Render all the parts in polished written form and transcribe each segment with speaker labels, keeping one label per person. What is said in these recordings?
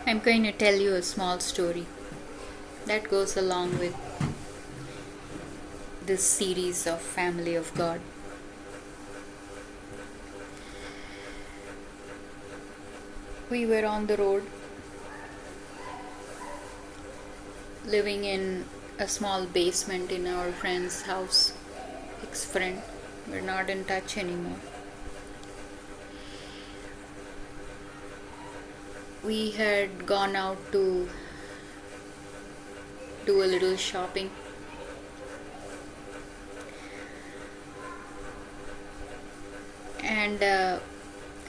Speaker 1: I'm going to tell you a small story that goes along with this series of Family of God. We were on the road, living in a small basement in our friend's house, ex-friend. We're not in touch anymore. We had gone out to do a little shopping. And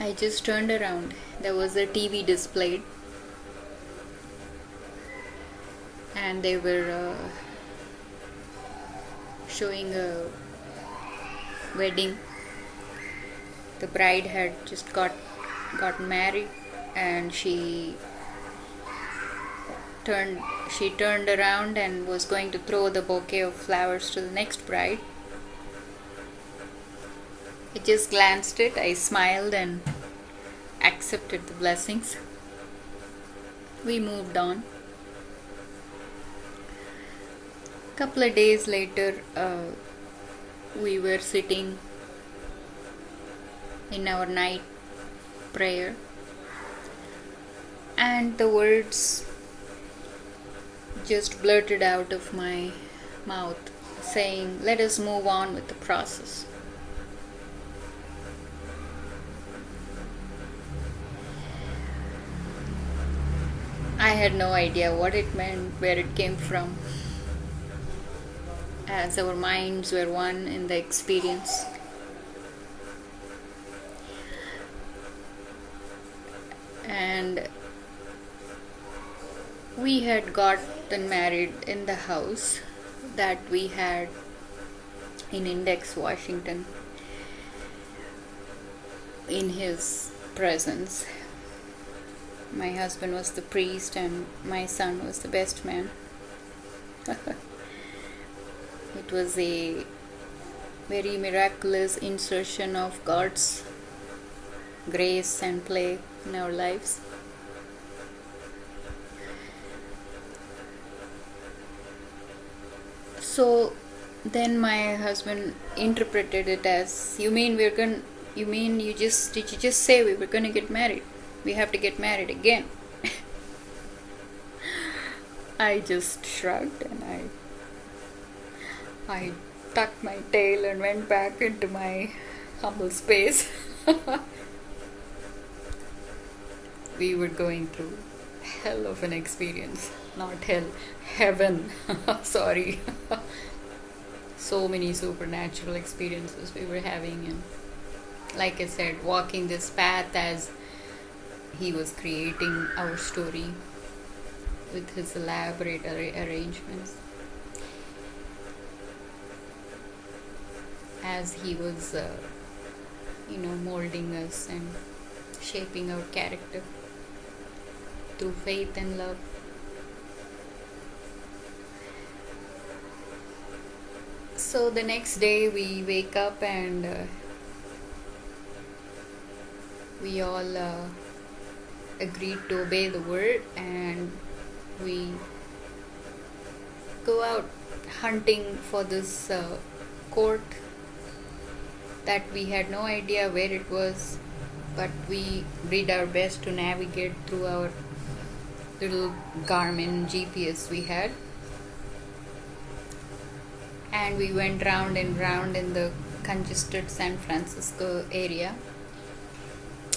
Speaker 1: I just turned around. There was a TV displayed, and they were showing a wedding. The bride had just got married, and she turned around and was going to throw the bouquet of flowers to the next bride. I just glanced it, I smiled and accepted the blessings. We moved on. A couple of days later, we were sitting in our night prayer, and the words just blurted out of my mouth saying, "Let us move on with the process." I had no idea what it meant, where it came from, as our minds were one in the experience. And we had gotten married in the house that we had in Index, Washington, in his presence. My husband was the priest and my son was the best man. It was a very miraculous insertion of God's grace and play in our lives. So then my husband interpreted it as, did you just say we were gonna get married? We have to get married again. I just shrugged and I tucked my tail and went back into my humble space. We were going through hell of an experience. Not hell, heaven. Sorry. So many supernatural experiences we were having, and like I said, walking this path as he was creating our story with his elaborate arrangements, as he was molding us and shaping our character through faith and love. So the next day we wake up and we all agreed to obey the word, and we go out hunting for this court that we had no idea where it was, but we did our best to navigate through our little Garmin GPS we had, and we went round and round in the congested San Francisco area.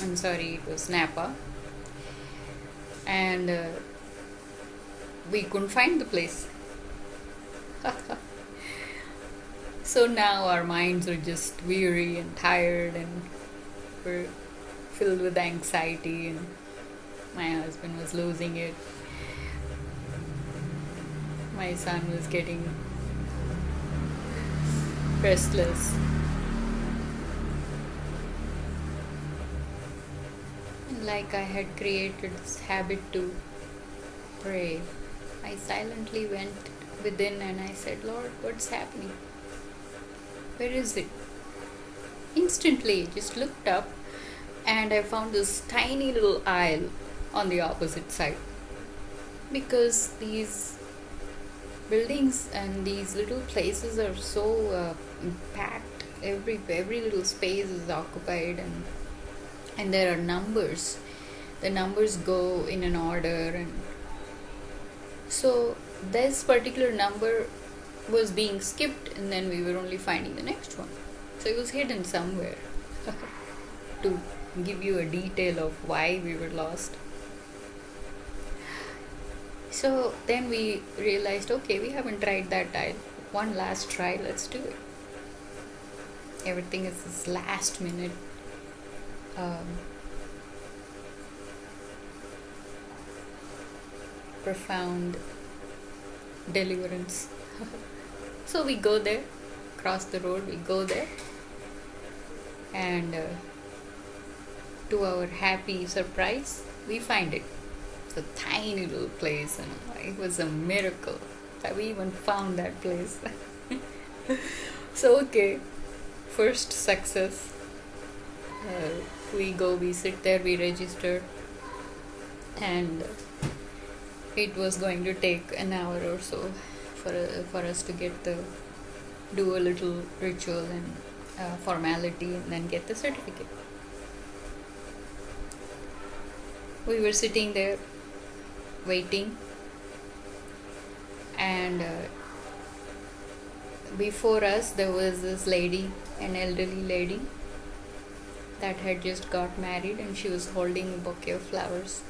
Speaker 1: I'm sorry, it was Napa. And we couldn't find the place. So now our minds are just weary and tired, and we're filled with anxiety, and my husband was losing it. My son was getting restless. Like I had created this habit to pray, I silently went within and I said, "Lord, what's happening? Where is it?" Instantly, just looked up and I found this tiny little aisle on the opposite side. because these buildings and these little places are so packed. Every little space is occupied, and there are numbers. The numbers go in an order, and so this particular number was being skipped, and then we were only finding the next one. So it was hidden somewhere. To give you a detail of why we were lost. So then we realized, okay, we haven't tried that tile. One last try, let's do it. Everything is this last minute profound deliverance. So we go there, cross the road, we go there, and to our happy surprise, we find it. It's a tiny little place, and it was a miracle that we even found that place. So, okay, first success. We sit there, we register, and it was going to take an hour or so for us to do a little ritual and formality, and then get the certificate. We were sitting there waiting, and before us there was this lady, an elderly lady that had just got married, and she was holding a bouquet of flowers.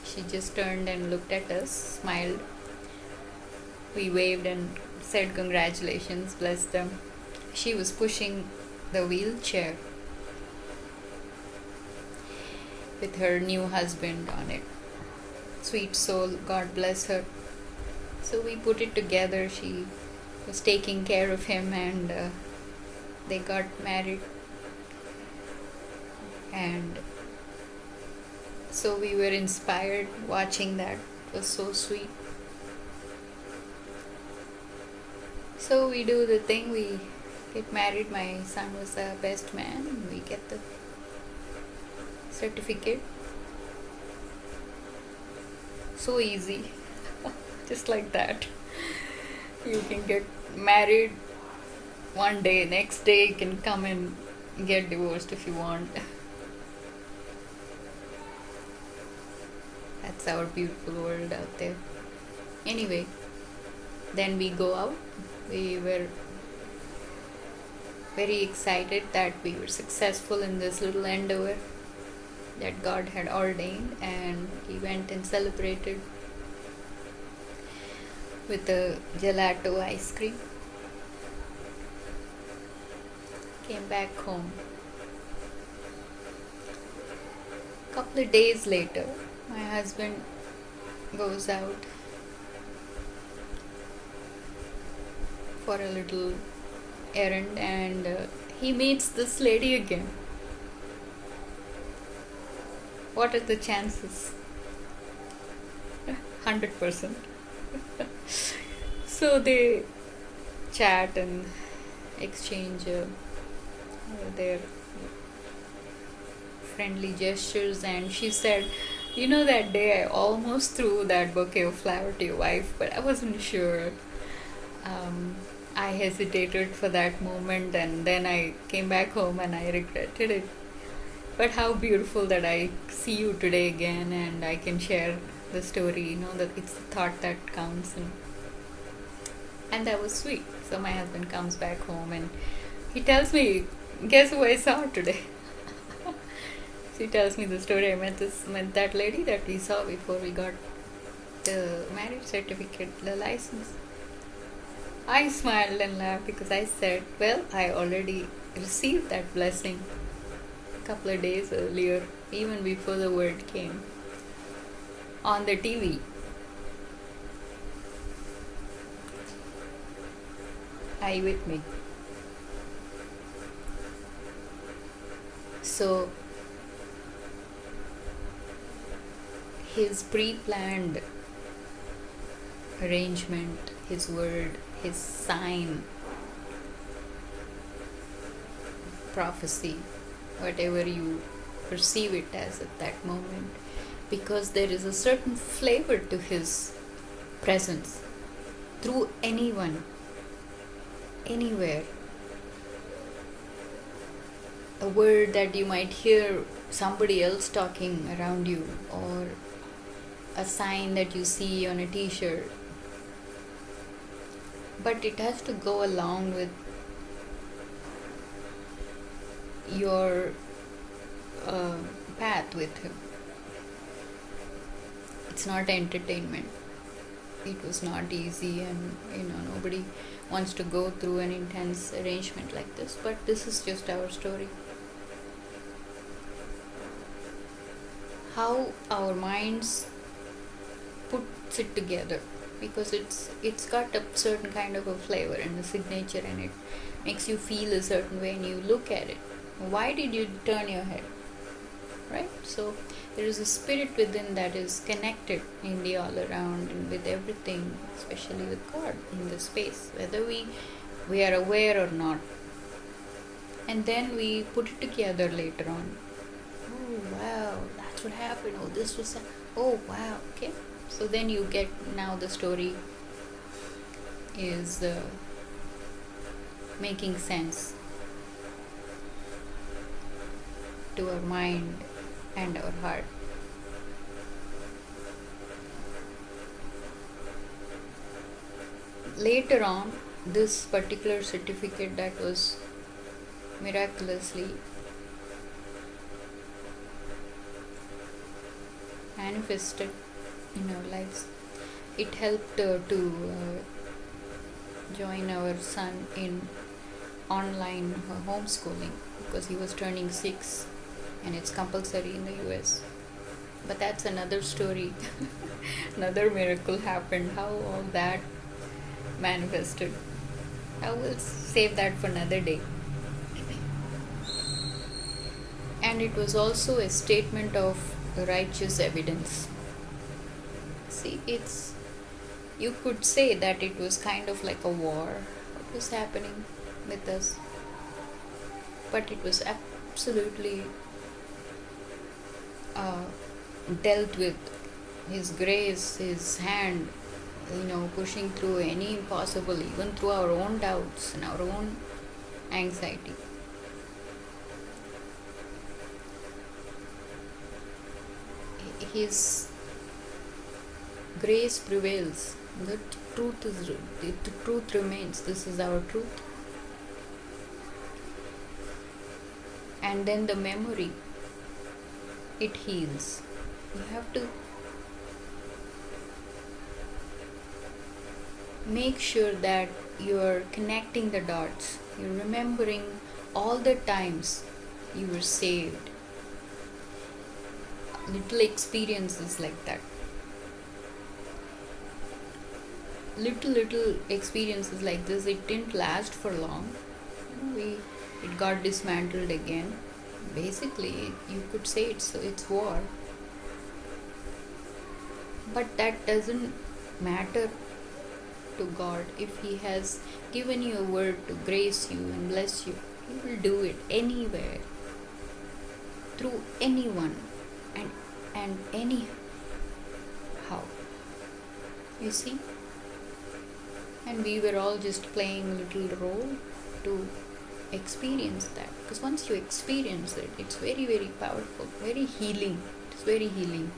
Speaker 1: She just turned and looked at us, smiled. We waved and said congratulations, bless them. She was pushing the wheelchair with her new husband on it. Sweet soul, God bless her. So we put it together. She was taking care of him, and they got married. And so we were inspired watching that. It was so sweet. So we do the thing, we get married. My son was the best man, and we get the certificate. So easy. Just like that. You can get married one day, next day you can come and get divorced if you want. That's our beautiful world out there. Anyway, then we go out. We were very excited that we were successful in this little endeavor that God had ordained, and we went and celebrated with the gelato ice cream. Came back home. Couple of days later, my husband goes out for a little errand, and he meets this lady again. What are the chances? 100%. So they chat and exchange their friendly gestures, and she said, you know, that day I almost threw that bouquet of flower to your wife, but I wasn't sure. I hesitated for that moment, and then I came back home and I regretted it. But how beautiful that I see you today again, and I can share the story, that it's the thought that counts. And that was sweet. So my husband comes back home and he tells me, guess who I saw today? She tells me the story. I met that lady that we saw before we got the marriage certificate, the license. I smiled and laughed because I said, well, I already received that blessing a couple of days earlier, even before the word came on the TV. Are you with me? So his pre-planned arrangement, his word, his sign, prophecy, whatever you perceive it as at that moment, because there is a certain flavor to his presence through anyone, anywhere. A word that you might hear somebody else talking around you, or a sign that you see on a t-shirt, but it has to go along with your path with him. It's not entertainment. It was not easy, and nobody wants to go through an intense arrangement like this, but this is just our story. How our minds puts it together, because it's got a certain kind of a flavor and a signature, and it makes you feel a certain way, and you look at it. Why did you turn your head? Right? So there is a spirit within that is connected in the all around and with everything, especially with God in the space, whether we are aware or not. And then we put it together later on. Oh wow, that's what happened. Oh, this was oh wow, okay. So then you get, now the story is making sense to our mind and our heart. Later on, this particular certificate that was miraculously manifested in our lives, it helped to join our son in online homeschooling, because he was turning 6 and it's compulsory in the US. But that's another story. Another miracle happened, how all that manifested. I will save that for another day. And it was also a statement of righteous evidence. See, you could say that it was kind of like a war, what was happening with us, but it was absolutely dealt with. His grace, his hand, pushing through any impossible, even through our own doubts and our own anxiety. His grace prevails. The truth remains. This is our truth. And then the memory, it heals. You have to make sure that you're connecting the dots. You're remembering all the times you were saved. Little experiences like that. Little experiences like this, it didn't last for long. It got dismantled again. Basically, you could say it's war. But that doesn't matter to God. If He has given you a word to grace you and bless you, He will do it anywhere, through anyone, and anyhow. You see? And we were all just playing a little role to experience that. Because once you experience it, it's very, very powerful, very healing. It's very healing.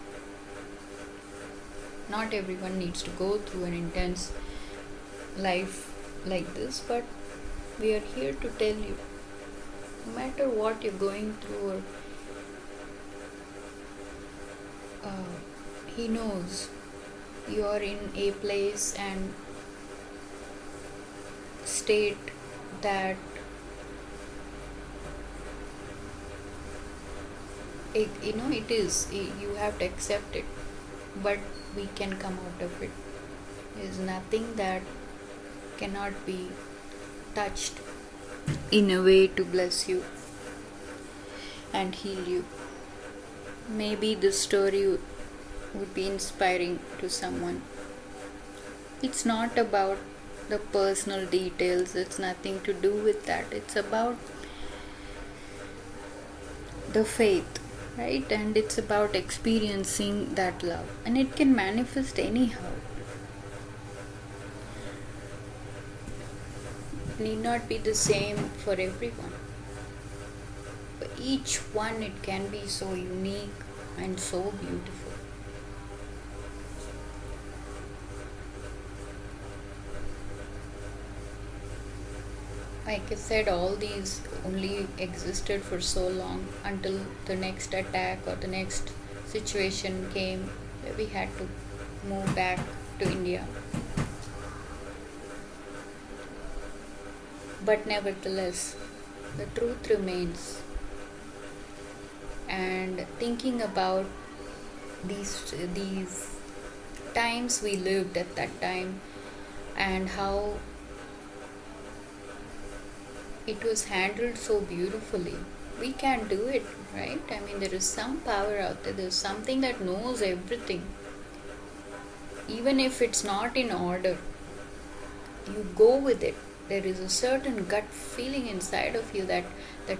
Speaker 1: Not everyone needs to go through an intense life like this, but we are here to tell you, no matter what you're going through, He knows you are in a place and state that it is, you have to accept it, but we can come out of it. There is nothing that cannot be touched in a way to bless you and heal you. Maybe this story would be inspiring to someone. It's not about the personal details, it's nothing to do with that. It's about the faith right? And it's about experiencing that love, and it can manifest anyhow. It need not be the same for everyone. For each one, it can be so unique and so beautiful. Like I said, all these only existed for so long until the next attack or the next situation came where we had to move back to India. But nevertheless, the truth remains. And thinking about these times we lived at that time and how it was handled so beautifully. We can do it, right? I mean, there is some power out there. There's something that knows everything. Even if it's not in order, you go with it. There is a certain gut feeling inside of you, that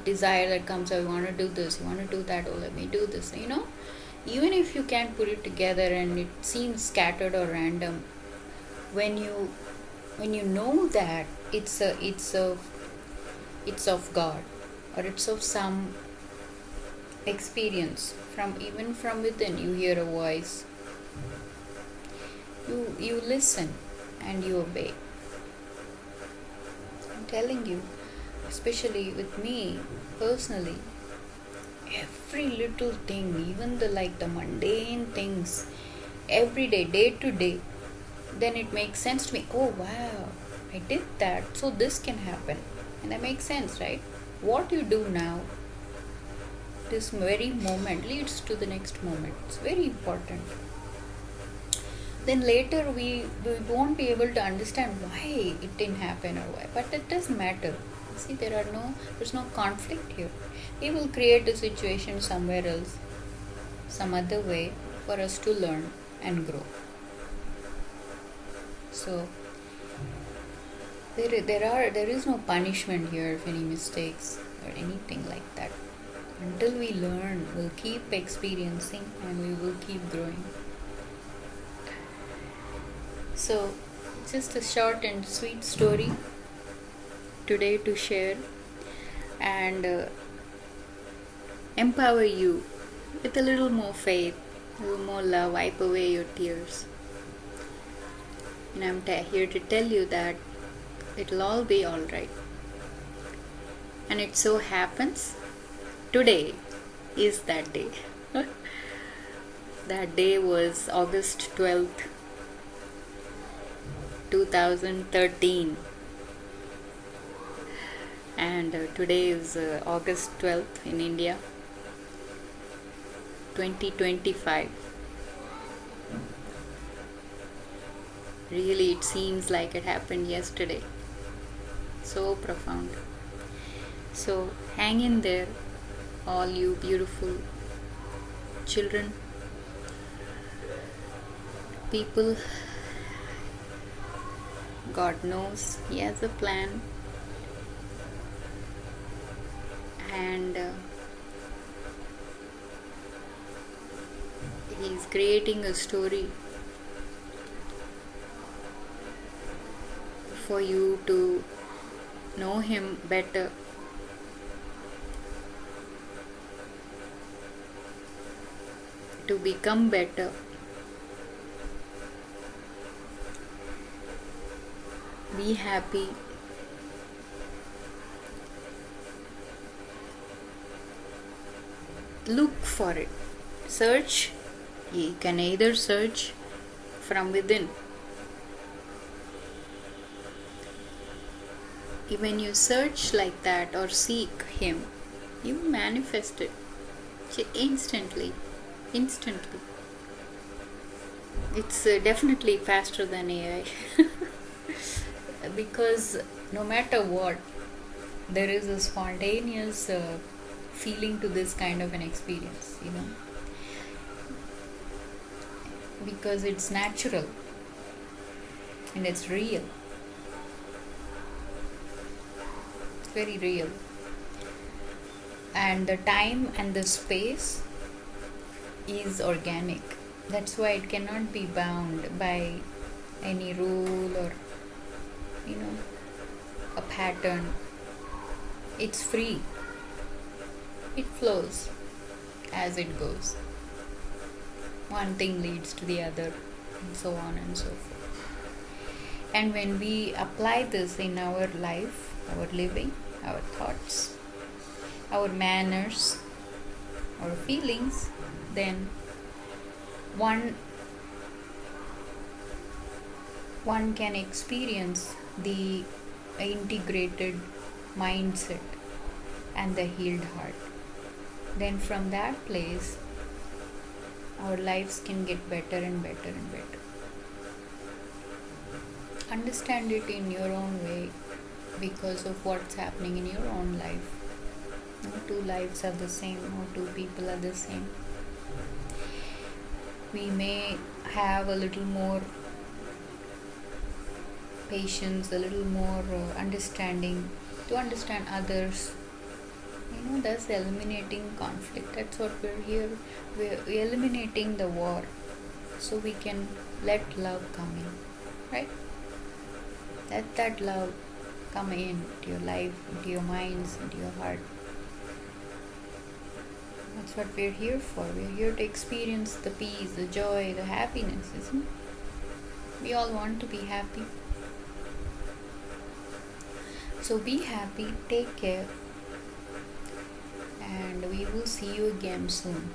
Speaker 1: desire that comes out. You want to do this, you want to do that. Oh, let me do this. Even if you can't put it together and it seems scattered or random, when you know that it's of God, or it's of some experience even from within. You hear a voice, you listen, and you obey. I'm telling you, especially with me personally, every little thing, even the mundane things, every day to day, then it makes sense to me. Oh wow, I did that, so this can happen. And that makes sense, right? What you do now, this very moment, leads to the next moment. It's very important. Then later we won't be able to understand why it didn't happen or why. But it doesn't matter. See, there's no conflict here. We will create a situation somewhere else, some other way, for us to learn and grow. So there is no punishment here of any mistakes or anything like that. Until we learn, we'll keep experiencing and we will keep growing. So, just a short and sweet story today to share and empower you with a little more faith, a little more love, wipe away your tears. And I'm here to tell you that it'll all be alright. And it so happens today is that day. That day was August 12th, 2013. And today is August 12th in India, 2025. Really, it seems like it happened yesterday. So profound. So hang in there, all you beautiful children, people. God knows He has a plan, and He's creating a story for you to know Him better, to become better. Be happy. Look for it. Search. You can either search from within. When you search like that or seek Him, you manifest it instantly. It's definitely faster than AI. Because no matter what, there is a spontaneous feeling to this kind of an experience, because it's natural and it's real. It's very real. And the time and the space is organic. That's why it cannot be bound by any rule or, you know, a pattern. It's free, it flows as it goes. One thing leads to the other, and so on and so forth. And when we apply this in our life, our living, our thoughts, our manners, our feelings, then one can experience the integrated mindset and the healed heart. Then from that place, our lives can get better and better and better. Understand it in your own way because of what's happening in your own life. No two lives are the same, no two people are the same. We may have a little more patience, a little more understanding to understand others. Thus eliminating conflict. That's what we're here. We're eliminating the war so we can let love come in, right? Let that love come into your life, into your minds, into your heart. That's what we're here for. We're here to experience the peace, the joy, the happiness, isn't it? We all want to be happy. So be happy, take care, and we will see you again soon.